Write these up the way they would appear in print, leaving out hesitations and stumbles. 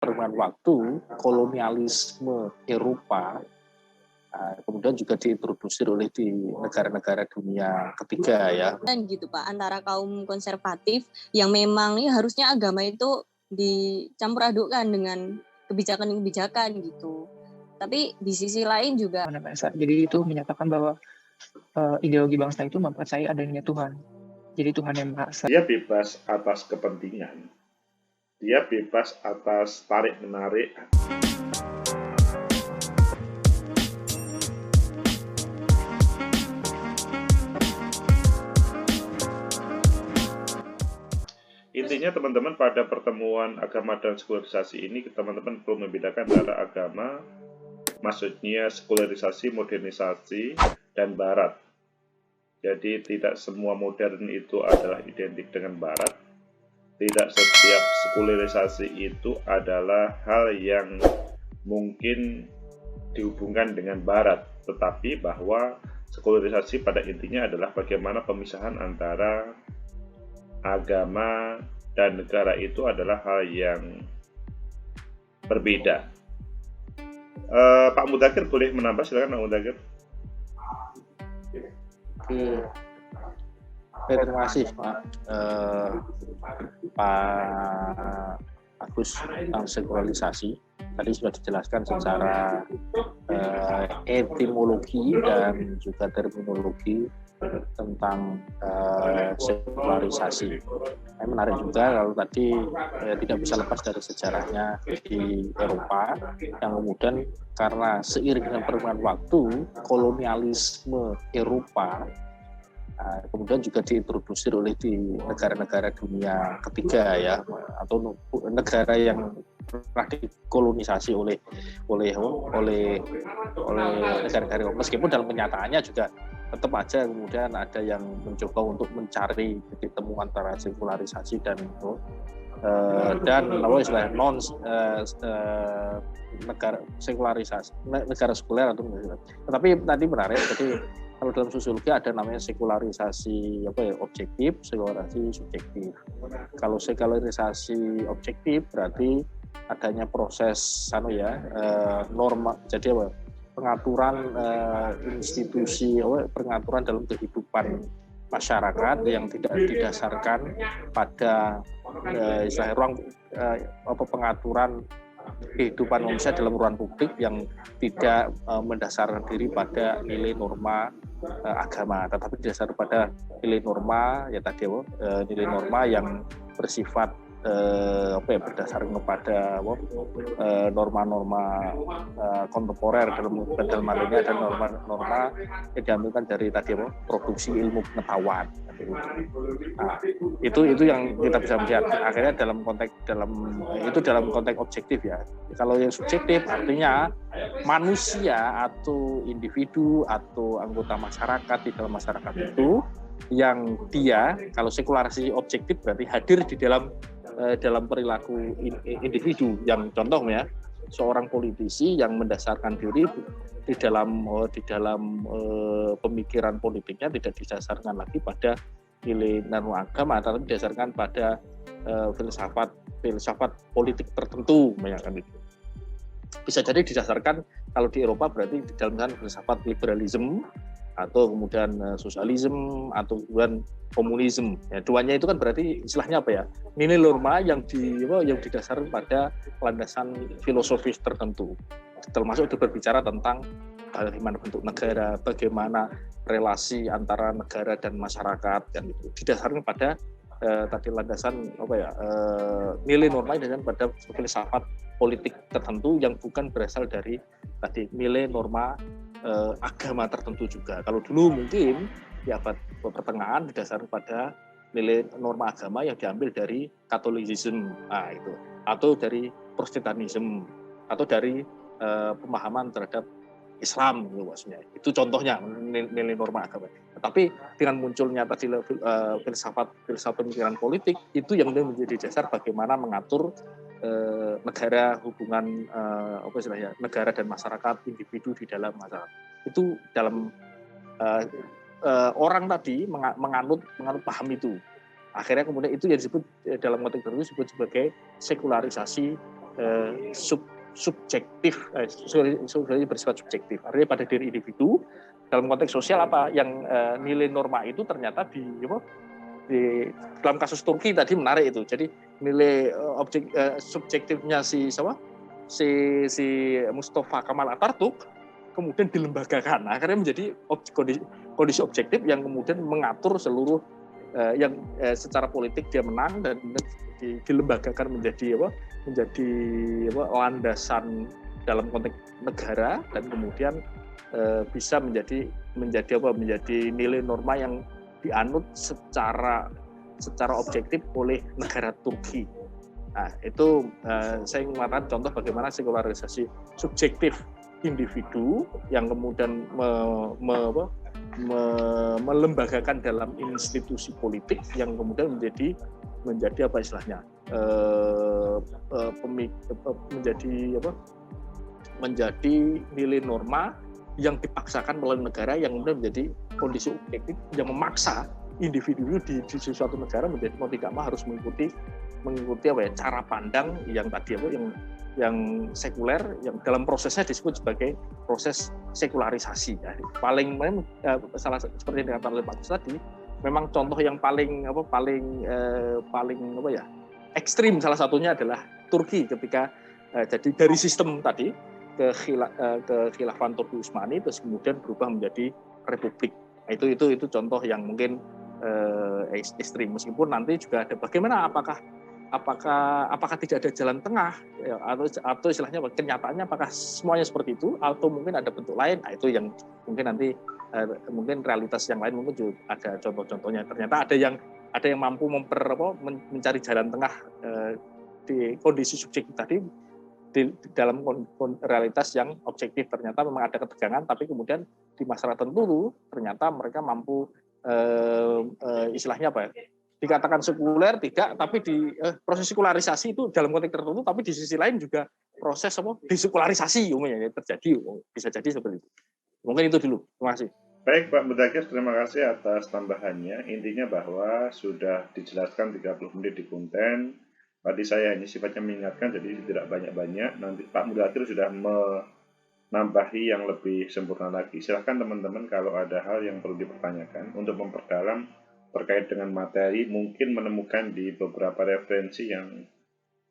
perkembangan waktu kolonialisme Eropa kemudian juga diintrodusir oleh di negara-negara dunia ketiga ya. Dan gitu Pak, antara kaum konservatif yang memang ya harusnya agama itu dicampur adukkan dengan kebijakan-kebijakan gitu. Tapi di sisi lain juga jadi itu menyatakan bahwa ideologi bangsa itu mempercayai adanya Tuhan. Jadi Tuhan yang Maha Esa. Dia bebas atas kepentingan. Dia bebas atas tarik-menarik. Intinya teman-teman, pada pertemuan agama dan sekularisasi ini teman-teman perlu membedakan antara agama, maksudnya sekularisasi, modernisasi, dan barat. Jadi tidak semua modern itu adalah identik dengan barat. Tidak setiap sekularisasi itu adalah hal yang mungkin dihubungkan dengan barat. Tetapi bahwa sekularisasi pada intinya adalah bagaimana pemisahan antara agama dan negara itu adalah hal yang berbeda. Pak Mudzakhir boleh menambah, silakan Pak Mudzakhir. Terima kasih Pak Agus tentang sekularisasi. Tadi sudah dijelaskan secara etimologi dan juga terminologi tentang sekularisasi. Menarik juga kalau tadi tidak bisa lepas dari sejarahnya di Eropa yang kemudian karena seiring dengan perkembangan waktu kolonialisme Eropa kemudian juga diintrodusir oleh di negara-negara dunia ketiga ya, atau negara yang pernah dikolonisasi oleh negara-negara, meskipun dalam kenyataannya juga tetap aja kemudian ada yang mencoba untuk mencari titik temu antara sekularisasi dan negara sekularisasi, negara sekuler atau tetapi tadi menarik. Jadi kalau dalam sosiologi ada namanya sekularisasi objektif, sekularisasi subjektif. Kalau sekularisasi objektif berarti adanya proses norma, jadi pengaturan institusi, pengaturan dalam kehidupan masyarakat yang tidak didasarkan pada pengaturan kehidupan manusia dalam ruang publik yang tidak mendasarkan diri pada nilai norma agama, tetapi didasarkan pada nilai norma nilai norma yang bersifat berdasarkan kepada norma-norma kontemporer. Dalam hal ini ada norma-norma yang diambilkan dari produksi ilmu pengetahuan. Nah, itu yang kita bisa melihat akhirnya dalam konteks objektif ya. Kalau yang subjektif artinya manusia atau individu atau anggota masyarakat di dalam masyarakat itu yang dia, kalau sekularisasi objektif berarti hadir di dalam perilaku individu, yang contohnya seorang politisi yang mendasarkan diri di dalam pemikiran politiknya tidak didasarkan lagi pada nilai norma agama, tapi didasarkan pada filsafat politik tertentu, bayangkan itu. Bisa jadi didasarkan kalau di Eropa berarti di dalam filsafat liberalisme atau kemudian sosialisme atau kemudian komunisme. Ya, duanya itu kan berarti istilahnya apa ya? Nilai norma yang didasarkan pada landasan filosofis tertentu. Termasuk itu berbicara tentang bagaimana bentuk negara, bagaimana relasi antara negara dan masyarakat, dan itu didasarkan pada landasan nilai norma dan pada filsafat politik tertentu yang bukan berasal dari nilai norma agama tertentu juga. Kalau dulu mungkin di abad pertengahan didasarkan pada nilai norma agama yang diambil dari Katolisisme, itu, atau dari Protestantisme, atau dari pemahaman terhadap Islam, maksudnya. Itu contohnya nilai norma agama. Tapi dengan munculnya tadi filsafat pemikiran politik, itu yang menjadi dasar bagaimana mengatur negara, hubungan negara dan masyarakat, individu di dalam masyarakat. Itu dalam orang tadi menganut paham itu. Akhirnya kemudian itu yang disebut dalam konteks tertentu disebut sebagai sekularisasi subjektif, bersifat subjektif. Artinya pada diri individu dalam konteks sosial apa yang nilai norma itu ternyata di dalam kasus Turki tadi menarik itu. Jadi nilai subjektifnya si Mustafa Kemal Atatürk kemudian dilembagakan, akhirnya menjadi kondisi objektif yang kemudian mengatur seluruh yang secara politik dia menang dan dilembagakan menjadi landasan dalam konteks negara dan kemudian bisa menjadi nilai norma yang dianut secara objektif oleh negara Turki. Nah, itu saya mengatakan contoh bagaimana sekularisasi subjektif individu yang kemudian melembagakan dalam institusi politik yang kemudian menjadi apa istilahnya menjadi nilai norma yang dipaksakan melalui negara yang kemudian menjadi kondisi objektif yang memaksa individu di suatu negara menjadi mau tidak mau harus mengikuti cara pandang yang tadi yang sekuler yang dalam prosesnya disebut sebagai proses sekularisasi. Ya, paling salah seperti yang dikatakan oleh Pak Gus tadi, memang contoh yang paling ekstrim salah satunya adalah Turki ketika jadi dari sistem tadi kekhilafan Turki Utsmani terus kemudian berubah menjadi republik. Nah, itu contoh yang mungkin ekstrim, meskipun nanti juga ada bagaimana apakah tidak ada jalan tengah ya, atau istilahnya kenyataannya apakah semuanya seperti itu atau mungkin ada bentuk lain. Nah, itu yang mungkin nanti mungkin realitas yang lain mungkin juga ada contoh-contohnya. Ternyata ada yang mampu mencari jalan tengah di kondisi subjektif tadi di dalam realitas yang objektif. Ternyata memang ada ketegangan, tapi kemudian di masyarakat tertentu ternyata mereka mampu istilahnya dikatakan sekuler tidak, tapi di proses sekularisasi itu dalam konteks tertentu, tapi di sisi lain juga proses disekularisasi umumnya terjadi, bisa jadi seperti itu. Mungkin itu dulu. Terima kasih. Baik Pak Mudzakkir, terima kasih atas tambahannya. Intinya bahwa sudah dijelaskan 30 menit di konten. Tadi saya hanya sifatnya mengingatkan, jadi tidak banyak-banyak. Nanti Pak Mudzakkir sudah menambahi yang lebih sempurna lagi. Silahkan teman-teman kalau ada hal yang perlu dipertanyakan untuk memperdalam terkait dengan materi, mungkin menemukan di beberapa referensi yang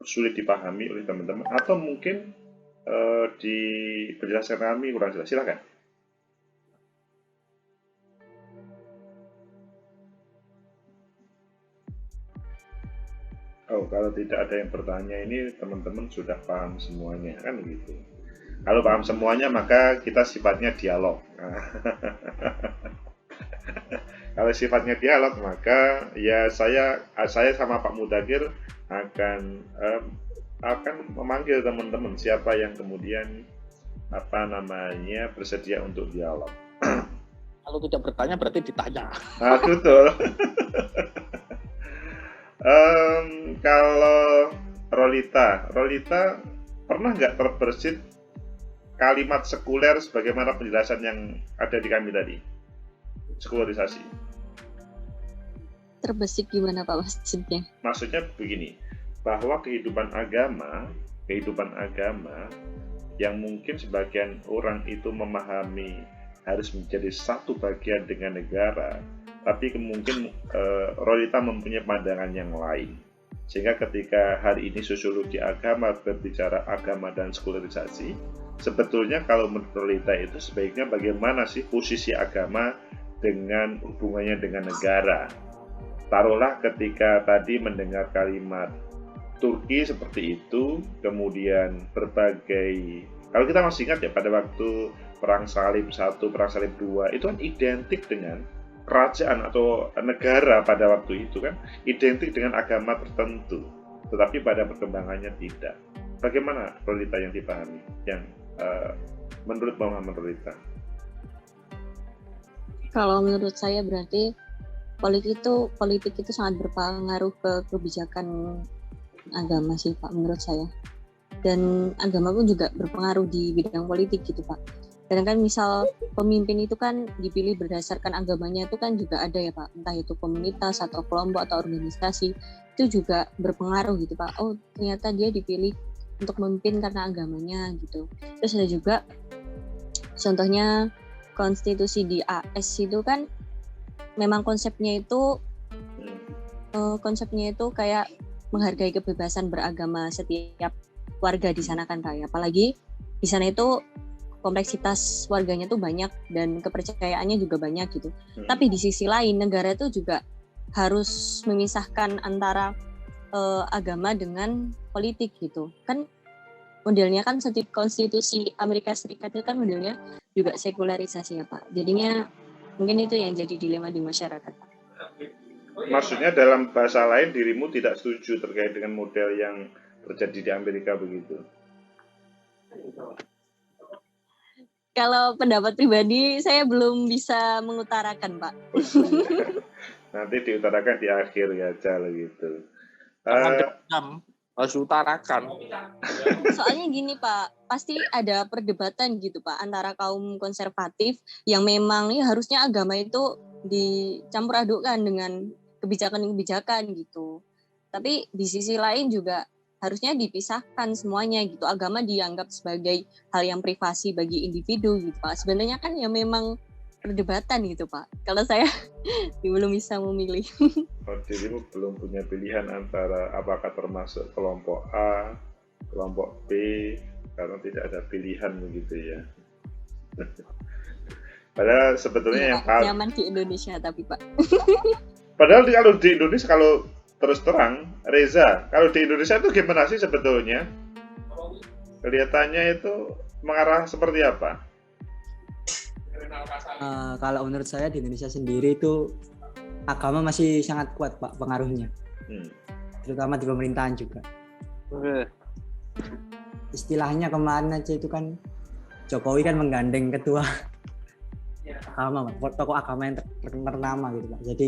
sulit dipahami oleh teman-teman, atau mungkin di penjelasan kami kurang jelas. Silakan. Oh, kalau tidak ada yang bertanya ini teman-teman sudah paham semuanya, kan begitu. Kalau paham semuanya maka kita sifatnya dialog. Kalau sifatnya dialog maka ya saya sama Pak Mudzakkir akan memanggil teman-teman siapa yang kemudian bersedia untuk dialog. Kalau tidak bertanya berarti ditanya. Nah, betul. Kalau Rolita pernah nggak terbersit kalimat sekuler sebagaimana penjelasan yang ada di kami tadi? Sekularisasi. Terbesit gimana Pak maksudnya? Maksudnya begini, bahwa kehidupan agama yang mungkin sebagian orang itu memahami harus menjadi satu bagian dengan negara, tapi mungkin Rolita mempunyai pandangan yang lain. Sehingga ketika hari ini sosiologi agama berbicara agama dan sekularisasi, sebetulnya kalau menurut Rolita itu sebaiknya bagaimana sih posisi agama dengan hubungannya dengan negara. Taruhlah ketika tadi mendengar kalimat Turki seperti itu, kemudian berbagai, kalau kita masih ingat ya pada waktu Perang Salib I, Perang Salib II, itu kan identik dengan kerajaan atau negara pada waktu itu kan, identik dengan agama tertentu, tetapi pada perkembangannya tidak. Bagaimana Rolita yang dipahami, yang menurut pemahaman Rolita? Kalau menurut saya berarti politik itu sangat berpengaruh ke kebijakan agama sih Pak, menurut saya. Dan agama pun juga berpengaruh di bidang politik gitu Pak. Dan kan misal pemimpin itu kan dipilih berdasarkan agamanya itu kan juga ada ya Pak, entah itu komunitas atau kelompok atau organisasi, itu juga berpengaruh gitu Pak. Oh ternyata dia dipilih untuk memimpin karena agamanya gitu. Terus ada juga contohnya konstitusi di AS itu kan memang konsepnya itu kayak menghargai kebebasan beragama setiap warga di sana kan Kak. Apalagi di sana itu kompleksitas warganya tuh banyak dan kepercayaannya juga banyak gitu. Tapi di sisi lain negara itu juga harus memisahkan antara agama dengan politik gitu. Kan modelnya kan setiap konstitusi Amerika Serikat itu kan modelnya juga sekularisasi ya Pak. Jadinya mungkin itu yang jadi dilema di masyarakat. Maksudnya dalam bahasa lain dirimu tidak setuju terkait dengan model yang terjadi di Amerika begitu? Kalau pendapat pribadi saya belum bisa mengutarakan Pak. Nanti diutarakan di akhir ya aja gitu. Harus utarakan. Soalnya gini Pak, pasti ada perdebatan gitu Pak antara kaum konservatif yang memang ya harusnya agama itu dicampur adukkan dengan kebijakan-kebijakan gitu. Tapi di sisi lain juga harusnya dipisahkan semuanya gitu. Agama dianggap sebagai hal yang privasi bagi individu gitu Pak. Sebenarnya kan ya memang perdebatan gitu Pak. Kalau saya belum bisa memilih. Dirimu belum punya pilihan antara apakah termasuk kelompok A, kelompok B, karena tidak ada pilihan begitu ya. Padahal sebetulnya ya, yang paling nyaman di Indonesia tapi Pak. Padahal kalau di Indonesia, kalau terus terang, Reza, kalau di Indonesia itu gimana sih sebetulnya? Kelihatannya itu mengarah seperti apa? Kalau menurut saya di Indonesia sendiri itu agama masih sangat kuat Pak pengaruhnya, terutama di pemerintahan juga. Istilahnya kemarin aja itu kan Jokowi kan menggandeng ketua agama, tokoh agama yang ternama gitu Pak. Jadi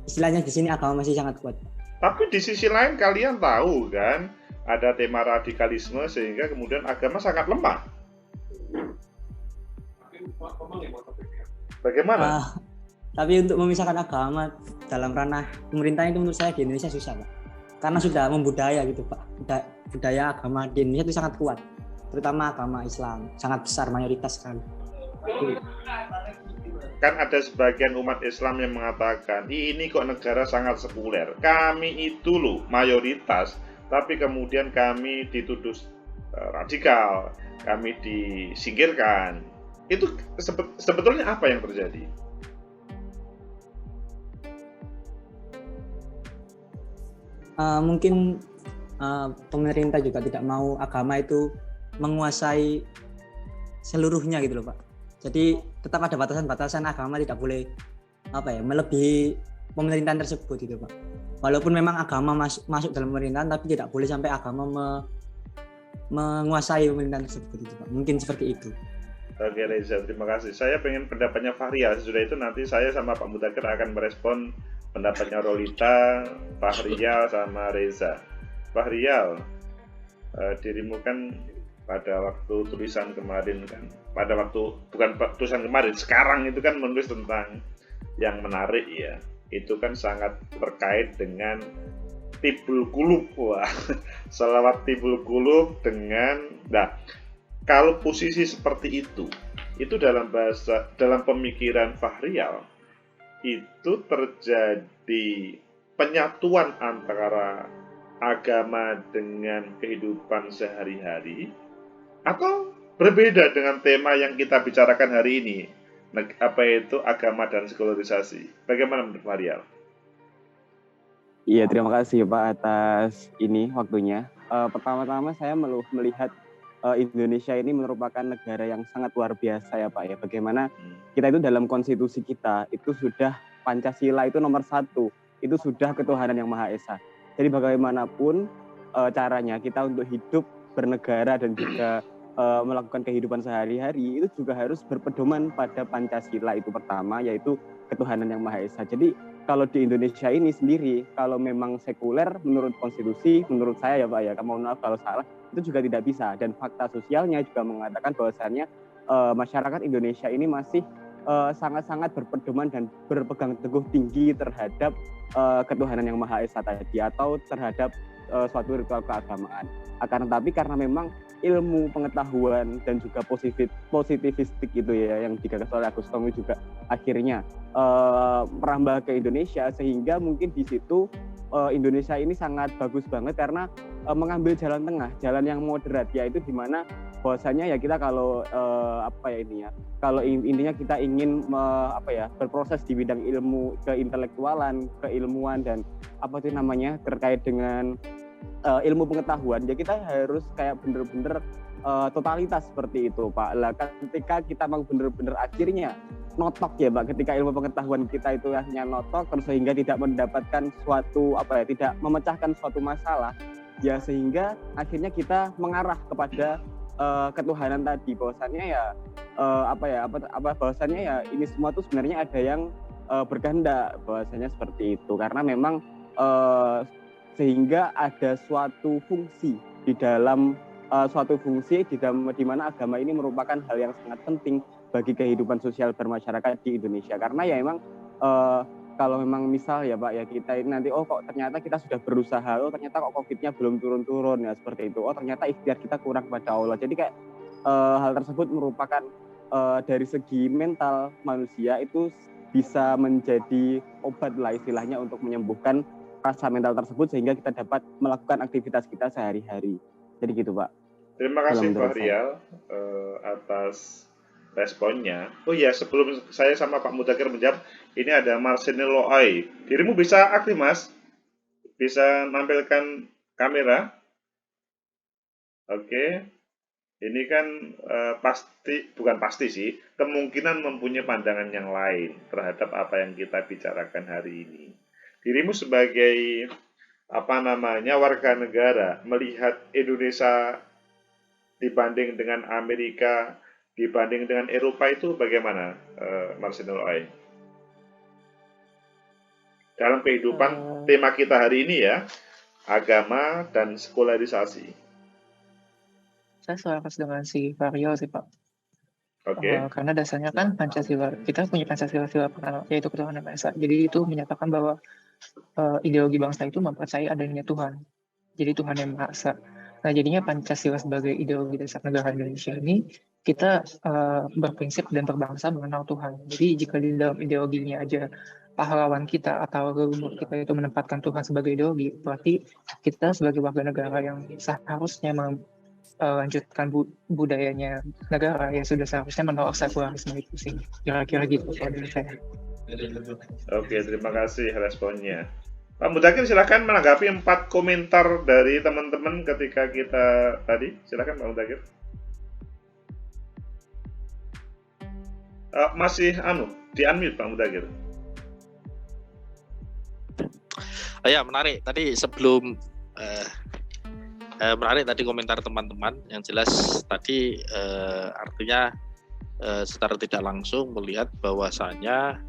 istilahnya di sini agama masih sangat kuat. Tapi di sisi lain kalian tahu kan ada tema radikalisme sehingga kemudian agama sangat lemah. Bagaimana? Tapi untuk memisahkan agama dalam ranah pemerintahan itu menurut saya di Indonesia susah Pak. Karena sudah membudaya gitu Pak. Budaya agama di Indonesia itu sangat kuat. Terutama agama Islam, sangat besar mayoritas sekali. Kan ada sebagian umat Islam yang mengatakan ini kok negara sangat sekuler, kami itu loh mayoritas, tapi kemudian kami dituduh radikal, kami disingkirkan. Itu sebetulnya apa yang terjadi? Mungkin pemerintah juga tidak mau agama itu menguasai seluruhnya gitu loh Pak. Jadi tetap ada batasan-batasan, agama tidak boleh melebihi pemerintahan tersebut gitu Pak. Walaupun memang agama masuk dalam pemerintahan, tapi tidak boleh sampai agama menguasai pemerintahan tersebut gitu Pak. Mungkin seperti itu. Oke Reza, terima kasih. Saya pengen pendapatnya Fahrial. Sesudah itu nanti saya sama Pak Mudakir akan merespon pendapatnya Rolita, Fahrial sama Reza. Fahrial, dirimu kan pada waktu tulisan kemarin kan, bukan tulisan kemarin, sekarang itu kan menulis tentang yang menarik ya, itu kan sangat terkait dengan Tibul Qulub. Wah, selawat Tibul Qulub dengan, kalau posisi seperti itu dalam pemikiran Fahrial itu terjadi penyatuan antara agama dengan kehidupan sehari-hari, atau berbeda dengan tema yang kita bicarakan hari ini, apa itu agama dan sekularisasi. Bagaimana menurut Fahrial? Iya, terima kasih Pak atas waktunya. Pertama-tama saya melihat Indonesia ini merupakan negara yang sangat luar biasa ya Pak ya. Bagaimana kita itu dalam konstitusi kita itu sudah Pancasila itu nomor 1, itu sudah ketuhanan yang Maha Esa. Jadi bagaimanapun caranya kita untuk hidup bernegara dan juga melakukan kehidupan sehari-hari itu juga harus berpedoman pada Pancasila itu pertama, yaitu ketuhanan yang Maha Esa. Jadi kalau di Indonesia ini sendiri, kalau memang sekuler menurut konstitusi, menurut saya ya Pak ya, mohon maaf kalau salah, itu juga tidak bisa. Dan fakta sosialnya juga mengatakan bahwasannya masyarakat Indonesia ini masih sangat-sangat berpedoman dan berpegang teguh tinggi terhadap ketuhanan yang Maha Esa tadi, atau terhadap suatu ritual keagamaan. Akan tetapi karena memang ilmu pengetahuan dan juga positivistik itu ya yang digagas oleh Agus Tommy juga akhirnya merambah ke Indonesia, sehingga mungkin di situ Indonesia ini sangat bagus banget karena mengambil jalan tengah, jalan yang moderat, yaitu di mana bahwasanya ya kita kalau kalau intinya kita ingin berproses di bidang ilmu keintelektualan, keilmuan dan terkait dengan ilmu pengetahuan, ya kita harus kayak bener-bener totalitas seperti itu, Pak. Lah ketika kita mau bener-bener akhirnya notok ya, Pak, ketika ilmu pengetahuan kita itu hanya notok terus sehingga tidak mendapatkan suatu tidak memecahkan suatu masalah, ya sehingga akhirnya kita mengarah kepada ketuhanan tadi, bahwasannya ya bahwasannya ya ini semua tuh sebenarnya ada yang berkehendak, bahwasanya seperti itu, karena memang sehingga ada suatu fungsi di dalam di mana agama ini merupakan hal yang sangat penting bagi kehidupan sosial bermasyarakat di Indonesia. Karena ya memang kalau memang misal ya Pak ya kita ini nanti kok ternyata kita sudah berusaha, ternyata kok COVID-nya belum turun-turun ya seperti itu, ternyata ikhtiar kita kurang pada Allah. Jadi kayak hal tersebut merupakan dari segi mental manusia itu bisa menjadi obat lah istilahnya untuk menyembuhkan rasa mental tersebut sehingga kita dapat melakukan aktivitas kita sehari-hari. Jadi gitu Pak. Terima kasih Pak Rial atas responnya. Oh ya, sebelum saya sama Pak Mudakir menjawab, ini ada Marcelino Loai. Dirimu bisa aktif Mas? Bisa nampilkan kamera? Oke. Ini kan bukan pasti sih, kemungkinan mempunyai pandangan yang lain terhadap apa yang kita bicarakan hari ini. Dirimu sebagai warga negara melihat Indonesia dibanding dengan Amerika, dibanding dengan Eropa itu bagaimana, Marcelino Loai? Dalam kehidupan tema kita hari ini ya, agama dan sekularisasi. Saya selaras dengan si Vario sih Pak. Oke. Karena dasarnya kan Pancasila, kita punya Pancasila yaitu ketuhanan Maha Esa. Jadi itu menyatakan bahwa ideologi bangsa itu mempercayai adanya Tuhan. Jadi Tuhan yang Maha Esa. Nah jadinya Pancasila sebagai ideologi dasar negara Indonesia ini kita berprinsip dan berbangsa mengenal Tuhan. Jadi jika di dalam ideologinya aja pahlawan kita atau leluhur kita itu menempatkan Tuhan sebagai ideologi, berarti kita sebagai warga negara yang seharusnya lanjutkan budayanya negara yang sudah seharusnya menolak sekularisme itu sih, kira-kira gitu dari saya. Oke, terima kasih responnya. Pak Mudakir silakan menanggapi 4 komentar dari teman-teman ketika kita tadi. Silakan Pak Mudakir. Masih di-unmute Pak Mudakir. Ya menarik tadi sebelum menarik tadi komentar teman-teman yang jelas tadi artinya secara tidak langsung melihat bahwasanya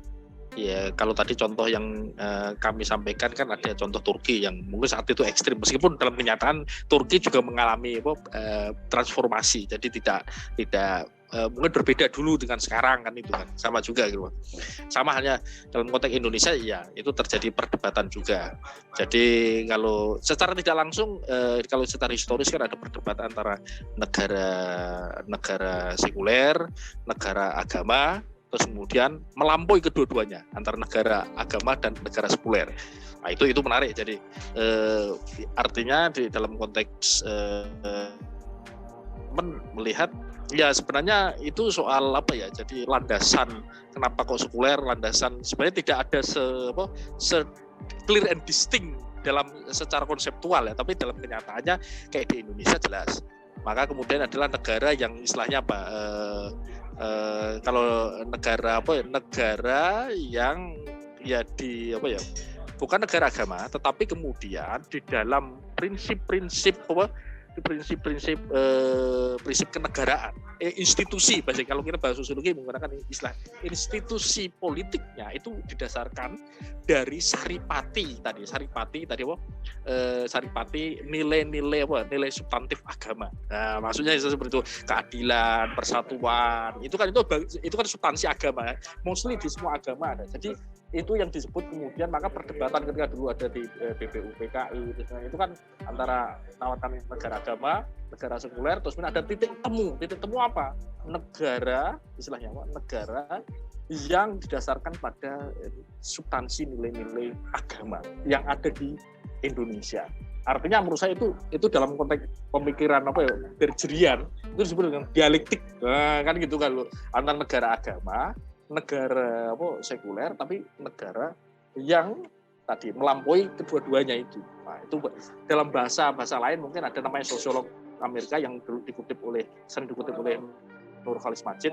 ya kalau tadi contoh yang kami sampaikan kan ada contoh Turki yang mungkin saat itu ekstrim meskipun dalam kenyataan Turki juga mengalami transformasi, jadi tidak mungkin berbeda dulu dengan sekarang kan, itu kan sama juga gitu. Sama hanya dalam konteks Indonesia ya itu terjadi perdebatan juga. Jadi kalau secara tidak langsung kalau secara historis kan ada perdebatan antara negara sekuler, negara agama, terus kemudian melampaui kedua-duanya antara negara agama dan negara sekuler. Nah itu menarik. Jadi artinya di dalam konteks melihat ya sebenarnya itu soal jadi landasan kenapa kok sekuler, landasan sebenarnya tidak ada se clear and distinct dalam secara konseptual ya, tapi dalam kenyataannya kayak di Indonesia jelas. Maka kemudian adalah negara yang istilahnya kalau negara yang ya bukan negara agama, tetapi kemudian di dalam prinsip kenegaraan, institusi, kalau kita bahas sosiologi menggunakan istilah institusi politiknya itu didasarkan dari saripati nilai substantif agama. Nah, maksudnya seperti itu, keadilan, persatuan, itu kan substansi agama, mostly di semua agama ada. Jadi itu yang disebut kemudian, maka perdebatan ketika dulu ada di BPU PKI itu kan antara tawaran negara agama, negara sekuler, terus ada titik temu apa? Negara, istilahnya apa? Negara yang didasarkan pada substansi nilai-nilai agama yang ada di Indonesia. Artinya menurut saya itu dalam konteks pemikiran apa ya, berjerian, itu disebut dengan dialektik. Nah, kan gitu kan lo, antara negara agama, negara sekuler, tapi negara yang tadi melampaui kedua-duanya itu. Nah, itu dalam bahasa lain mungkin ada namanya sosiolog Amerika yang dulu sering dikutip oleh Nur Khalis Majid,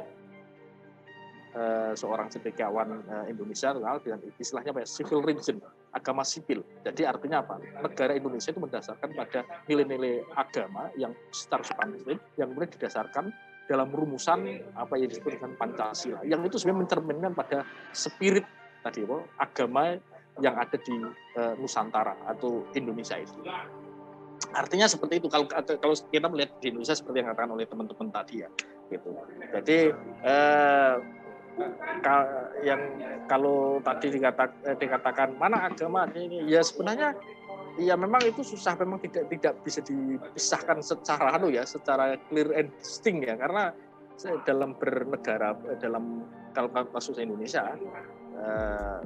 seorang cendekiawan Indonesia terkenal dengan istilahnya apa ya, civil religion, agama sipil. Jadi artinya apa? Negara Indonesia itu mendasarkan pada nilai-nilai agama yang secara substantif yang kemudian didasarkan dalam rumusan apa yang disebut dengan Pancasila, yang itu sebenarnya mencerminkan pada spirit tadi agama yang ada di Nusantara atau Indonesia itu. Artinya seperti itu kalau kita melihat di Indonesia seperti yang dikatakan oleh teman-teman tadi ya, gitu. Jadi yang kalau tadi dikatakan mana agama ini, ya sebenarnya ya memang itu susah, memang tidak bisa dipisahkan secara secara clear and distinct ya, karena dalam bernegara, dalam kalau kasus Indonesia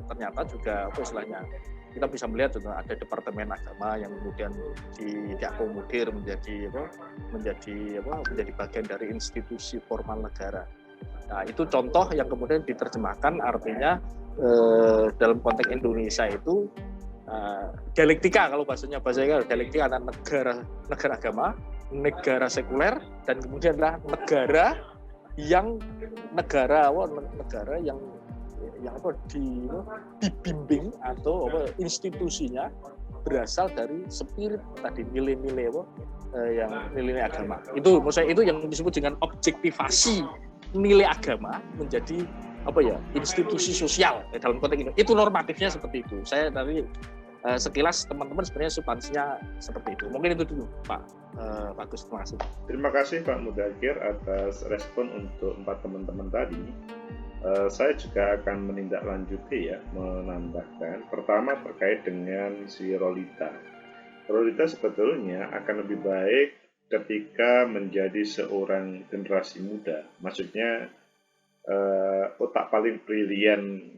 ternyata juga istilahnya kita bisa melihat ada departemen agama yang kemudian diakomodir menjadi bagian dari institusi formal negara. Nah, itu contoh yang kemudian diterjemahkan, artinya dalam konteks Indonesia itu dialektika, kalau bahasa dialektika antara negara agama, negara sekuler, dan kemudian adalah negara yang dibimbing atau institusinya berasal dari spirit tadi, nilai-nilai yang nilai agama. Itu maksud saya itu yang disebut dengan objektivasi nilai agama menjadi institusi sosial dalam konteks ini. Itu normatifnya seperti itu. Saya dari sekilas teman-teman sebenarnya substansinya seperti itu. Mungkin itu dulu Pak Bagus. Terima kasih. Terima kasih Pak Mudzakkir atas respon untuk 4 teman-teman tadi. Saya juga akan menindaklanjuti ya, menambahkan. Pertama terkait dengan si Rolita. Rolita sebetulnya akan lebih baik ketika menjadi seorang generasi muda. Maksudnya otak paling brilian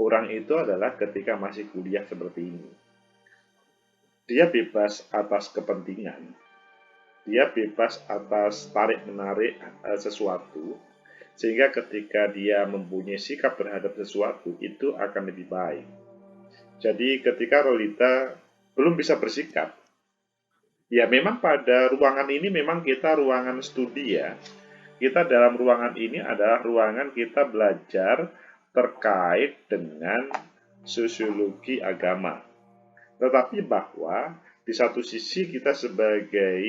orang itu adalah ketika masih kuliah seperti ini. Dia bebas atas kepentingan, dia bebas atas tarik-menarik sesuatu, sehingga ketika dia mempunyai sikap terhadap sesuatu, itu akan lebih baik. Jadi ketika Rolita belum bisa bersikap, ya memang pada ruangan ini memang kita ruangan studi ya. Kita dalam ruangan ini adalah ruangan kita belajar terkait dengan sosiologi agama. Tetapi bahwa di satu sisi kita sebagai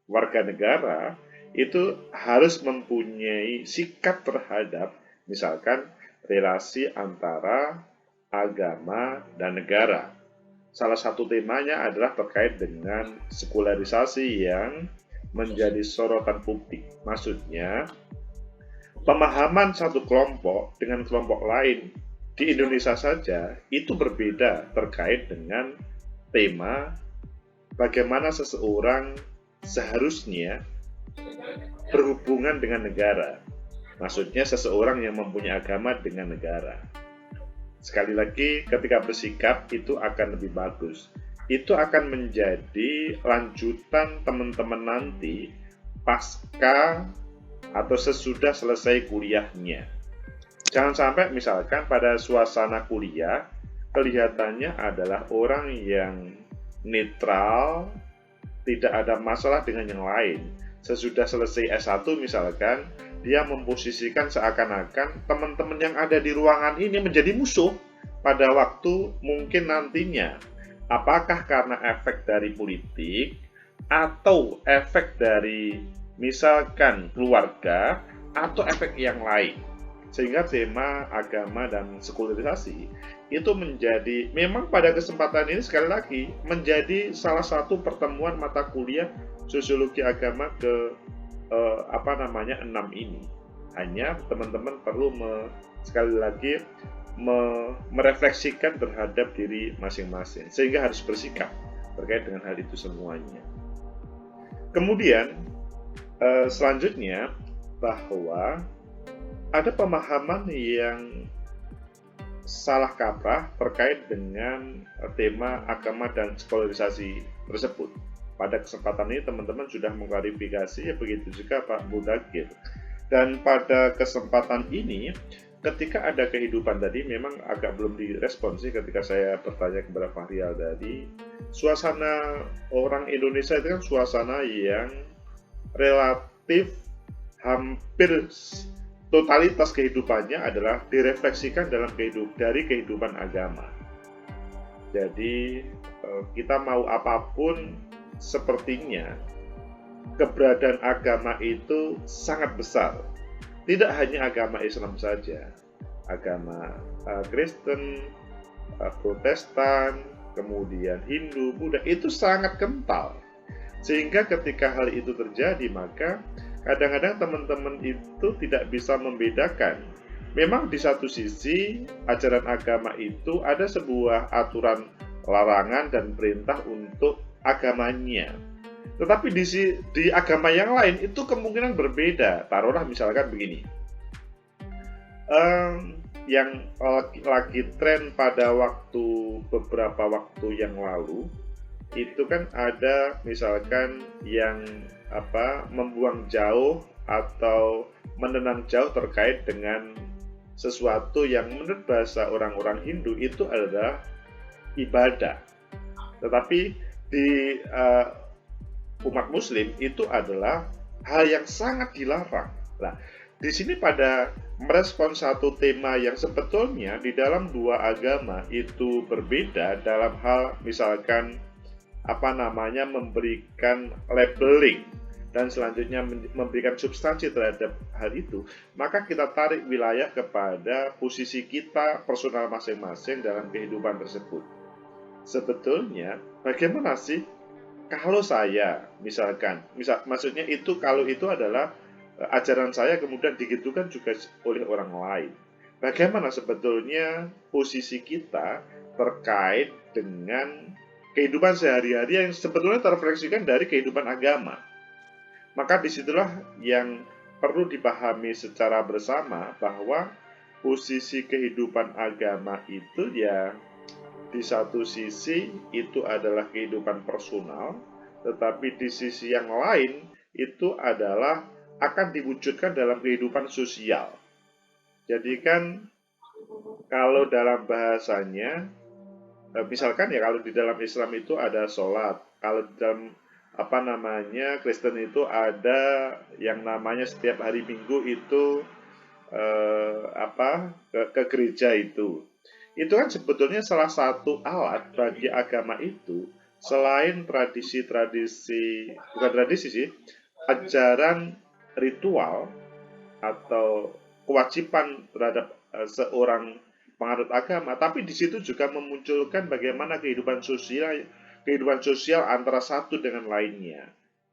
warga negara itu harus mempunyai sikap terhadap misalkan relasi antara agama dan negara. Salah satu temanya adalah terkait dengan sekularisasi yang menjadi sorotan publik. Maksudnya, pemahaman satu kelompok dengan kelompok lain di Indonesia saja itu berbeda terkait dengan tema bagaimana seseorang seharusnya berhubungan dengan negara. Maksudnya seseorang yang mempunyai agama dengan negara. Sekali lagi, ketika bersikap itu akan lebih bagus. Itu akan menjadi lanjutan teman-teman nanti pasca atau sesudah selesai kuliahnya. Jangan sampai misalkan pada suasana kuliah kelihatannya adalah orang yang netral, tidak ada masalah dengan yang lain. Sesudah selesai S1 misalkan, dia memposisikan seakan-akan teman-teman yang ada di ruangan ini menjadi musuh pada waktu mungkin nantinya. Apakah karena efek dari politik atau efek dari misalkan keluarga atau efek yang lain. Sehingga tema agama dan sekularisasi itu menjadi, memang pada kesempatan ini sekali lagi menjadi salah satu pertemuan mata kuliah sosiologi agama ke 6 ini. Hanya teman-teman perlu sekali lagi merefleksikan terhadap diri masing-masing, sehingga harus bersikap terkait dengan hal itu semuanya. Kemudian selanjutnya, bahwa ada pemahaman yang salah kaprah terkait dengan tema agama dan sekularisasi tersebut. Pada kesempatan ini teman-teman sudah mengklarifikasi, ya begitu juga Pak Mudakir. Dan pada kesempatan ini, ketika ada kehidupan tadi, memang agak belum direspon sih ketika saya bertanya kepada Fahrial tadi. Suasana orang Indonesia itu kan suasana yang relatif hampir totalitas kehidupannya adalah direfleksikan dari kehidupan agama. Jadi kita mau apapun, sepertinya keberadaan agama itu sangat besar. Tidak hanya agama Islam saja, agama Kristen, Protestan, kemudian Hindu, Buddha, itu sangat kental. Sehingga ketika hal itu terjadi, maka kadang-kadang teman-teman itu tidak bisa membedakan. Memang di satu sisi, ajaran agama itu ada sebuah aturan larangan dan perintah untuk agamanya. Tetapi di agama yang lain itu kemungkinan berbeda. Taruhlah misalkan begini. Yang lagi tren pada beberapa waktu yang lalu, itu kan ada misalkan yang membuang jauh atau menenang jauh terkait dengan sesuatu yang menurut bahasa orang-orang Hindu itu adalah ibadah. Tetapi di umat Muslim itu adalah hal yang sangat dilarang. Nah, di sini pada merespon satu tema yang sebetulnya di dalam dua agama itu berbeda dalam hal misalkan memberikan labeling dan selanjutnya memberikan substansi terhadap hal itu, maka kita tarik wilayah kepada posisi kita personal masing-masing dalam kehidupan tersebut. Sebetulnya bagaimana sih kalau saya maksudnya itu kalau itu adalah ajaran saya kemudian digitukan juga oleh orang lain. Bagaimana sebetulnya posisi kita terkait dengan kehidupan sehari-hari yang sebetulnya terrefleksikan dari kehidupan agama. Maka disitulah yang perlu dipahami secara bersama bahwa posisi kehidupan agama itu ya di satu sisi itu adalah kehidupan personal, tetapi di sisi yang lain itu adalah akan diwujudkan dalam kehidupan sosial. Jadi kan kalau dalam bahasanya, misalkan ya kalau di dalam Islam itu ada sholat, kalau di dalam Kristen itu ada yang namanya setiap hari Minggu itu ke gereja itu kan sebetulnya salah satu alat bagi agama itu selain ajaran ritual atau kewajiban terhadap seorang penganut agama, tapi di situ juga memunculkan bagaimana kehidupan sosial antara satu dengan lainnya.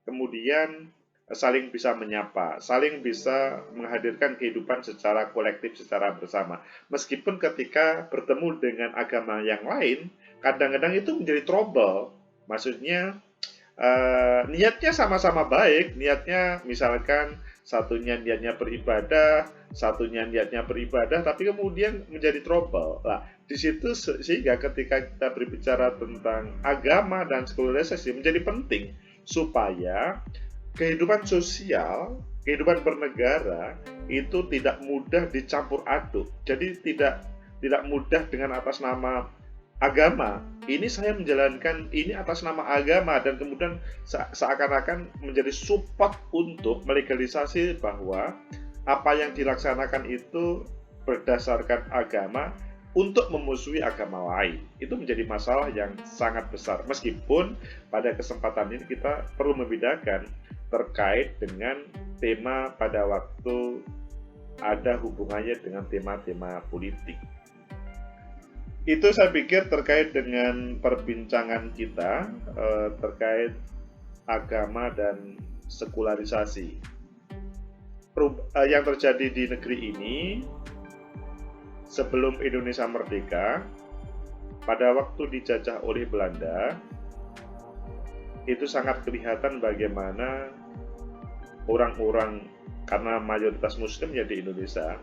Kemudian saling bisa menyapa, saling bisa menghadirkan kehidupan secara kolektif, secara bersama. Meskipun ketika bertemu dengan agama yang lain, kadang-kadang itu menjadi trouble. Maksudnya niatnya sama-sama baik, niatnya misalkan satunya niatnya beribadah, tapi kemudian menjadi trouble. Nah, di situ sehingga ketika kita berbicara tentang agama dan sekularisasi menjadi penting supaya kehidupan sosial, kehidupan bernegara itu tidak mudah dicampur aduk. Jadi tidak mudah dengan atas nama agama. Ini saya menjalankan ini atas nama agama dan kemudian seakan-akan menjadi support untuk melegalisasi bahwa apa yang dilaksanakan itu berdasarkan agama untuk memusuhi agama lain. Itu menjadi masalah yang sangat besar. Meskipun pada kesempatan ini kita perlu membedakan terkait dengan tema pada waktu ada hubungannya dengan tema-tema politik. Itu saya pikir terkait dengan perbincangan kita terkait agama dan sekularisasi. Yang terjadi di negeri ini sebelum Indonesia merdeka, pada waktu dijajah oleh Belanda, itu sangat kelihatan bagaimana orang-orang, karena mayoritas Muslim ya di Indonesia,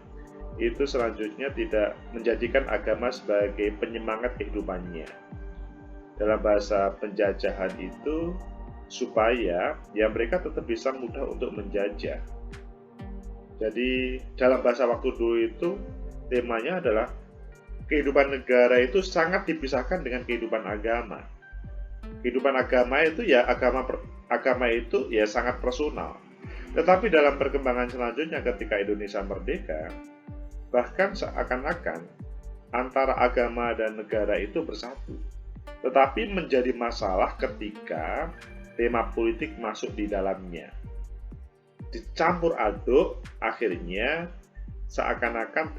itu selanjutnya tidak menjadikan agama sebagai penyemangat kehidupannya. Dalam bahasa penjajahan itu, supaya ya mereka tetap bisa mudah untuk menjajah. Jadi dalam bahasa waktu dulu itu temanya adalah kehidupan negara itu sangat dipisahkan dengan kehidupan agama. Kehidupan agama itu ya agama itu ya sangat personal. Tetapi dalam perkembangan selanjutnya ketika Indonesia merdeka, bahkan seakan-akan antara agama dan negara itu bersatu. Tetapi menjadi masalah ketika tema politik masuk di dalamnya. Dicampur aduk, akhirnya seakan-akan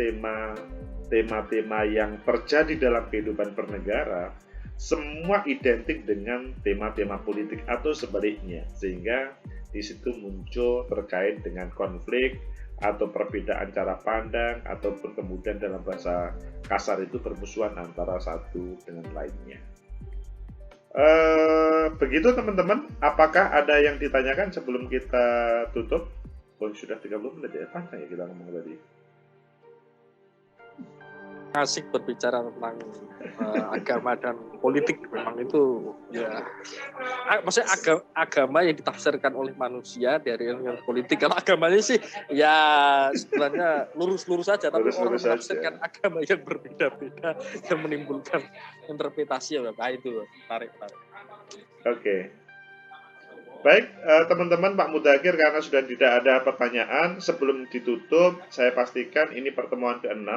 tema-tema yang terjadi dalam kehidupan bernegara semua identik dengan tema-tema politik atau sebaliknya, sehingga di situ muncul terkait dengan konflik atau perbedaan cara pandang ataupun kemudian dalam bahasa kasar itu permusuhan antara satu dengan lainnya. Begitu teman-teman, apakah ada yang ditanyakan sebelum kita tutup? Oh, sudah 30 menit ya, panjang ya kita ngomong tadi. Asik berbicara tentang agama dan politik, memang itu ya maksudnya agama yang ditafsirkan oleh manusia dari ilmu politik. Kalau agamanya sih ya sebenarnya lurus-lurus saja, tapi orang menafsirkan agama yang berbeda-beda yang menimbulkan interpretasi ya itu tarik. Oke. Baik, teman-teman, Pak Mudakir, karena sudah tidak ada pertanyaan, sebelum ditutup saya pastikan ini pertemuan ke-6.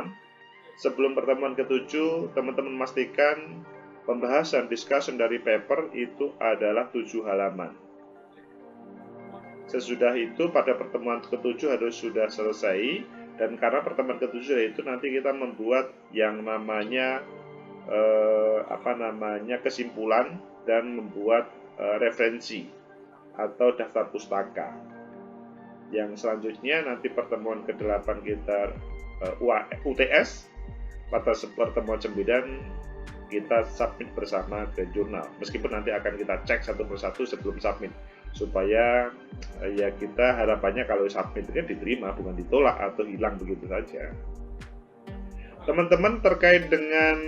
Sebelum pertemuan ke-7, teman-teman memastikan pembahasan discussion dari paper itu adalah 7 halaman. Sesudah itu pada pertemuan ke-7 harus sudah selesai, dan karena pertemuan ke-7 itu nanti kita membuat yang namanya kesimpulan dan membuat referensi atau daftar pustaka. Yang selanjutnya nanti pertemuan ke-8 kita UTS. Pada pertemuan 9 kita submit bersama ke jurnal, meskipun nanti akan kita cek satu persatu sebelum submit, supaya ya kita harapannya kalau submit itu kan diterima, bukan ditolak atau hilang begitu saja. Teman-teman, terkait dengan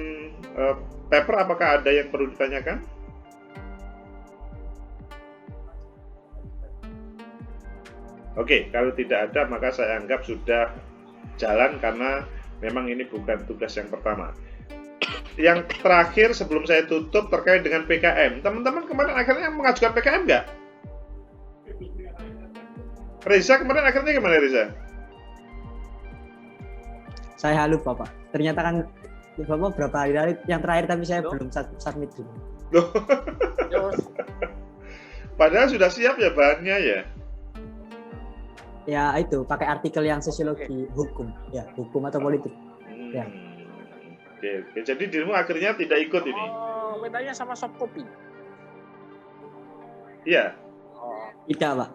paper apakah ada yang perlu ditanyakan? Oke, kalau tidak ada maka saya anggap sudah jalan, karena memang ini bukan tugas yang pertama. Yang terakhir sebelum saya tutup terkait dengan PKM. Teman-teman kemarin akhirnya mengajukan PKM nggak? Reza kemarin akhirnya gimana, Reza? Saya lupa, Pak. Ternyata kan Bapak berapa hari lalu yang terakhir, tapi saya belum submit dulu. Loh. Padahal sudah siap ya bahannya ya? Ya itu pakai artikel yang sosiologi hukum, ya hukum atau politik. Ya. Oke. Jadi dirimu akhirnya tidak ikut ini? Oh, bedanya sama soft copy. Iya. Oh. Tidak, Pak.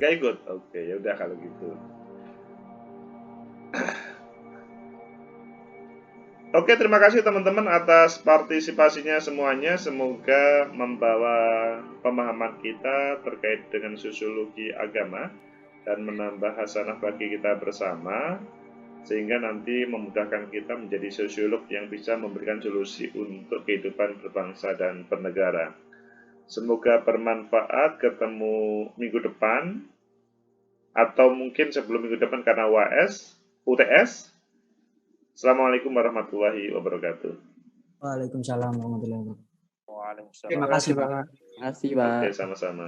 Nggak ikut. Oke, ya udah kalau gitu. Oke, terima kasih teman-teman atas partisipasinya semuanya. Semoga membawa pemahaman kita terkait dengan sosiologi agama dan menambah hasanah bagi kita bersama, sehingga nanti memudahkan kita menjadi sosiolog yang bisa memberikan solusi untuk kehidupan berbangsa dan bernegara. Semoga bermanfaat. Ketemu minggu depan, atau mungkin sebelum minggu depan karena UTS. Assalamualaikum warahmatullahi wabarakatuh. Waalaikumsalam warahmatullahi wabarakatuh. Waalaikumsalam. Terima kasih, Pak. Terima kasih, Pak. Oke, sama-sama.